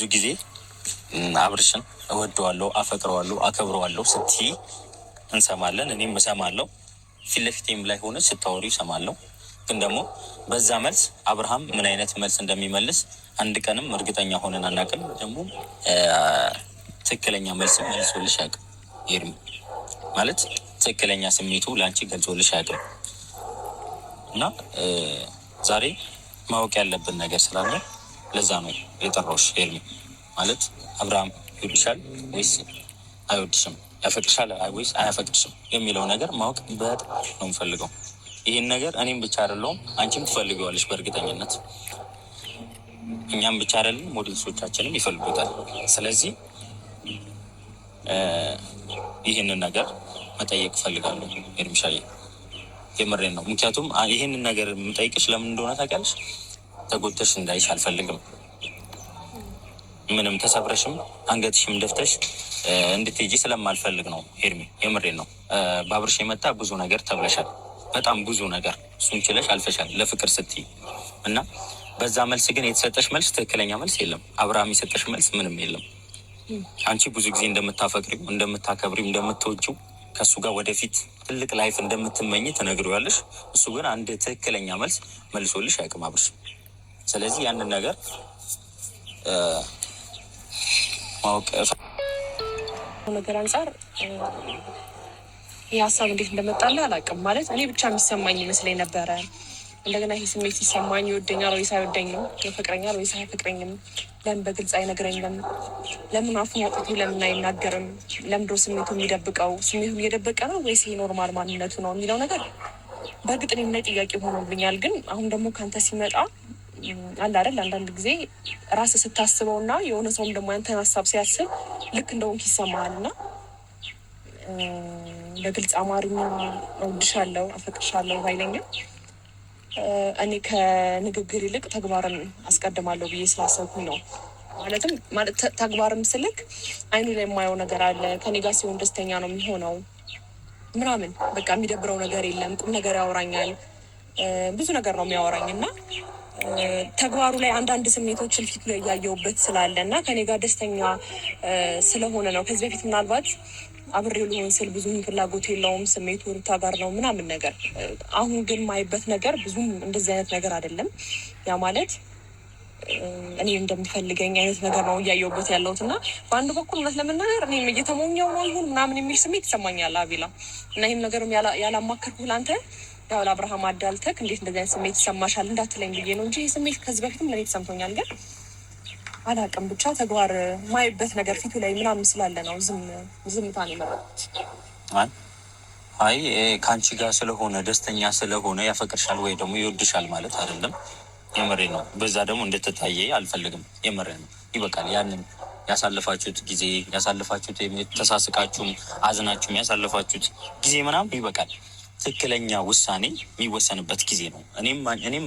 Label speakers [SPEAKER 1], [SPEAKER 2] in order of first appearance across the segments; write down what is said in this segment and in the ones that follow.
[SPEAKER 1] ብዙ ጊዜ አብርሽን እወደዋለሁ፣ አፈቅረዋለሁ፣ አከብረዋለሁ ስትይ እንሰማለን። እኔም እሰማለሁ። ፊት ለፊቴም ላይ ሆነ ስታወሪ እሰማለሁ። ግን ደግሞ በዛ መልስ አብርሃም ምን አይነት መልስ እንደሚመልስ አንድ ቀንም እርግጠኛ ሆነን አናውቅም። ደግሞ ትክክለኛ መልስ መልሶልሽ አያውቅም። ኤርሚ ማለት ትክክለኛ ስሜቱ ለአንቺ ገልጾልሽ አያውቅም። እና ዛሬ ማወቅ ያለብን ነገር ስላለ ለዛ ነው የጠራሁሽ ኤርሚ። ማለት አብርሃም ይወድሻል ወይስ አይወድሽም፣ ያፈቅርሻል ወይስ አያፈቅርሽም የሚለው ነገር ማወቅ በጣም ነው የምፈልገው። ይህን ነገር እኔም ብቻ አይደለሁም አንቺም ትፈልገዋለሽ በእርግጠኝነት። እኛም ብቻ አይደለም ሞዴልሶቻችንም ይፈልጉታል። ስለዚህ ይህንን ነገር መጠየቅ እፈልጋለሁ ኤርሚሻዬ፣ የምሬን ነው። ምክንያቱም ይህንን ነገር የምጠይቅሽ ለምን እንደሆነ ታውቂያለሽ? ተጎድተሽ እንዳይሽ አልፈልግም። ምንም ተሰብረሽም አንገትሽም ደፍተሽ እንድትሄጂ ስለማልፈልግ ነው ኤርሚ፣ የምሬን ነው። በአብርሽ የመጣ ብዙ ነገር ተብለሻል፣ በጣም ብዙ ነገር። እሱን ችለሽ አልፈሻል ለፍቅር ስትይ እና በዛ መልስ ግን የተሰጠሽ መልስ ትክክለኛ መልስ የለም። አብርሃም የሰጠሽ መልስ ምንም የለም። አንቺ ብዙ ጊዜ እንደምታፈቅሪው፣ እንደምታከብሪው፣ እንደምትወጂው ከእሱ ጋር ወደፊት ትልቅ ላይፍ እንደምትመኝ ትነግሪዋለሽ። እሱ ግን አንድ ትክክለኛ መልስ መልሶልሽ አያውቅም አብርሽ። ስለዚህ ያንን ነገር ማወቅ
[SPEAKER 2] ነገር አንጻር ይህ ሀሳብ እንዴት እንደመጣለ አላውቅም። ማለት እኔ ብቻ የሚሰማኝ ይመስለኝ ነበረ። እንደገና ይህ ስሜት ሲሰማኝ ይወደኛል ወይስ አይወደኝም፣ ያፈቅረኛል ወይስ አያፈቅረኝም፣ ለምን በግልጽ አይነግረኝም፣ ለምን አፉን አውጥቶ ለምን አይናገርም፣ ለምንድነው ስሜቱ የሚደብቀው፣ ስሜቱን እየደበቀ ነው ወይስ ይሄ ኖርማል ማንነቱ ነው የሚለው ነገር በእርግጥ እኔም ላይ ጥያቄ ሆኖብኛል። ግን አሁን ደግሞ ከአንተ ሲመጣ አለ አይደል አንዳንድ ጊዜ ራስህ ስታስበው እና የሆነ ሰውም ደግሞ ያንተን ሀሳብ ሲያስብ ልክ እንደሆንክ ይሰማሃል። እና በግልጽ አማርኛ እወድሻለሁ፣ አፈቅርሻለሁ ባይለኝም እኔ ከንግግር ይልቅ ተግባርን አስቀድማለሁ ብዬ ስላሰብኩኝ ነው። ማለትም ተግባርም ስልክ አይኑ ላይ የማየው ነገር አለ። ከኔ ጋር ሲሆን ደስተኛ ነው የሚሆነው ምናምን፣ በቃ የሚደብረው ነገር የለም። ቁም ነገር ያወራኛል፣ ብዙ ነገር ነው የሚያወራኝ እና ተግባሩ ላይ አንዳንድ ስሜቶችን ፊት ላይ እያየሁበት ስላለ እና ከኔ ጋር ደስተኛ ስለሆነ ነው። ከዚህ በፊት ምናልባት አብሬው ሊሆን ስል ብዙም ፍላጎት የለውም፣ ስሜቱ ሩታ ጋር ነው ምናምን ነገር። አሁን ግን ማይበት ነገር ብዙም እንደዚህ አይነት ነገር አይደለም። ያ ማለት እኔ እንደሚፈልገኝ አይነት ነገር ነው እያየሁበት ያለሁት እና በአንድ በኩል እውነት ለመናገር እኔም እየተሞኘው ነው ይሁን ምናምን የሚል ስሜት ይሰማኛል አቤላ። እና ይህም ነገርም ያላማከርኩህ ለአንተ ያው ለአብርሃም አዳልተክ እንዴት እንደዚህ አይነት ስሜት ይሰማሻል እንዳትለኝ ብዬ ነው እንጂ ይህ ስሜት ከዚህ በፊትም ለእኔ ተሰምቶኛል። ግን አላውቅም ብቻ ተግባር ማይበት ነገር ፊቱ ላይ ምናምን ስላለ ነው ዝምታን የመረጥኩት።
[SPEAKER 1] አይ ከአንቺ ጋር ስለሆነ ደስተኛ ስለሆነ ያፈቅርሻል ወይ ደግሞ ይወድሻል ማለት አይደለም። የምሬ ነው። በዛ ደግሞ እንድትታየ አልፈልግም። የምሬ ነው። ይበቃል። ያንን ያሳለፋችሁት ጊዜ ያሳለፋችሁት ተሳስቃችሁም አዝናችሁም ያሳለፋችሁት ጊዜ ምናምን ይበቃል። ትክክለኛ ውሳኔ የሚወሰንበት ጊዜ ነው። እኔም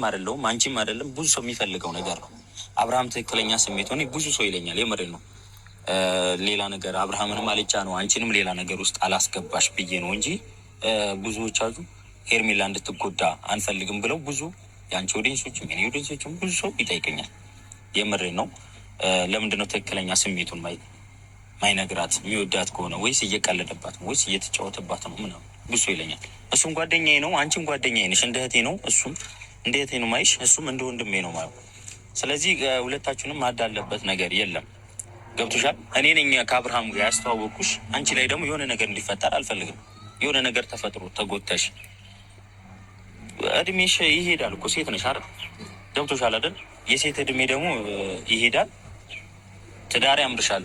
[SPEAKER 1] አይደለሁም አንቺም አይደለም ብዙ ሰው የሚፈልገው ነገር ነው። አብርሃም ትክክለኛ ስሜት ሆነ ብዙ ሰው ይለኛል። የምሬ ነው። ሌላ ነገር አብርሃምንም አልጫ ነው አንቺንም ሌላ ነገር ውስጥ አላስገባሽ ብዬ ነው እንጂ ብዙዎች አሉ ሄርሜላ እንድትጎዳ አንፈልግም ብለው ብዙ የአንቺ ኦዲየንሶችም የኔ ኦዲየንሶችም ብዙ ሰው ይጠይቀኛል። የምሬ ነው። ለምንድነው ትክክለኛ ስሜቱን ማይነግራት? የሚወዳት ከሆነ ወይስ እየቀለደባት ነው ወይስ እየተጫወተባት ነው ምናምን ብዙ ይለኛል። እሱም ጓደኛዬ ነው፣ አንቺም ጓደኛዬ ነሽ፣ እንደ እህቴ ነው። እሱም እንደ እህቴ ነው ማይሽ፣ እሱም እንደ ወንድሜ ነው ማለት። ስለዚህ ሁለታችሁንም ማዳለበት ነገር የለም። ገብቶሻል? እኔ ነኝ ከአብርሃም ጋር ያስተዋወቅኩሽ። አንቺ ላይ ደግሞ የሆነ ነገር እንዲፈጠር አልፈልግም። የሆነ ነገር ተፈጥሮ ተጎተሽ እድሜሽ ይሄዳል እኮ ሴት ነሽ አይደል? ገብቶሻል አይደል? የሴት እድሜ ደግሞ ይሄዳል። ትዳር ያምርሻል፣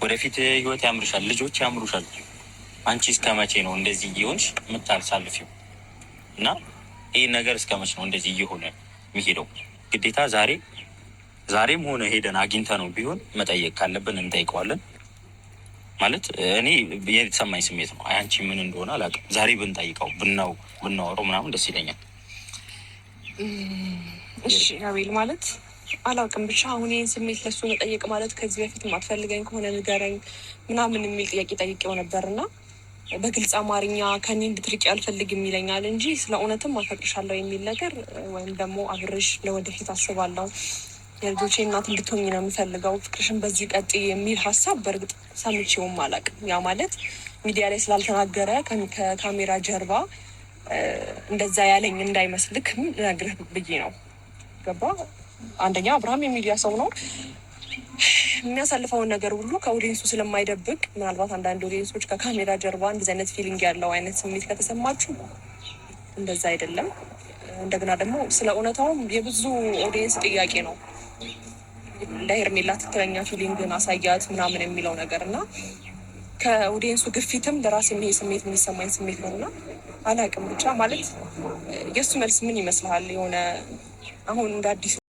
[SPEAKER 1] ወደፊት ህይወት ያምርሻል፣ ልጆች ያምሩሻል። አንቺ እስከ መቼ ነው እንደዚህ እየሆንሽ የምታሳልፊው? እና ይህ ነገር እስከ መቼ ነው እንደዚህ እየሆነ የሚሄደው? ግዴታ ዛሬም ሆነ ሄደን አግኝተ ነው ቢሆን መጠየቅ ካለብን እንጠይቀዋለን። ማለት እኔ የተሰማኝ ስሜት ነው። አንቺ ምን እንደሆነ አላውቅም። ዛሬ ብንጠይቀው ብናወራው ምናምን ደስ ይለኛል።
[SPEAKER 2] እሺ አቤል፣ ማለት አላውቅም ብቻ አሁን ይህን ስሜት ለሱ መጠየቅ ማለት ከዚህ በፊት ማትፈልገኝ ከሆነ ንገረኝ ምናምን የሚል ጥያቄ ጠይቄው ነበርና በግልጽ አማርኛ ከኔ እንድትርቂ አልፈልግም ይለኛል እንጂ ስለ እውነትም አፈቅርሻለሁ የሚል ነገር ወይም ደግሞ አብርሽ ለወደፊት አስባለሁ የልጆቼ እናት እንድትሆኝ ነው የምፈልገው፣ ፍቅርሽን በዚህ ቀጥይ የሚል ሀሳብ በእርግጥ ሰምቼውም አላውቅም። ያ ማለት ሚዲያ ላይ ስላልተናገረ ከካሜራ ጀርባ እንደዛ ያለኝ እንዳይመስልክ ነግርህ ብዬ ነው። ገባ? አንደኛ አብርሃም የሚዲያ ሰው ነው። የሚያሳልፈውን ነገር ሁሉ ከኦዲየንሱ ስለማይደብቅ ምናልባት አንዳንድ ኦዲየንሶች ከካሜራ ጀርባ እንደዚህ አይነት ፊሊንግ ያለው አይነት ስሜት ከተሰማችሁ እንደዛ አይደለም። እንደገና ደግሞ ስለ እውነታውም የብዙ ኦዲየንስ ጥያቄ ነው። ለሄርሜላ ትክክለኛ ፊሊንግን አሳያት ምናምን የሚለው ነገር እና ከኦዲየንሱ ግፊትም ለራስ ይሄ ስሜት የሚሰማኝ ስሜት ነው እና አላውቅም ብቻ ማለት የእሱ መልስ ምን ይመስልሃል? የሆነ አሁን እንደ አዲስ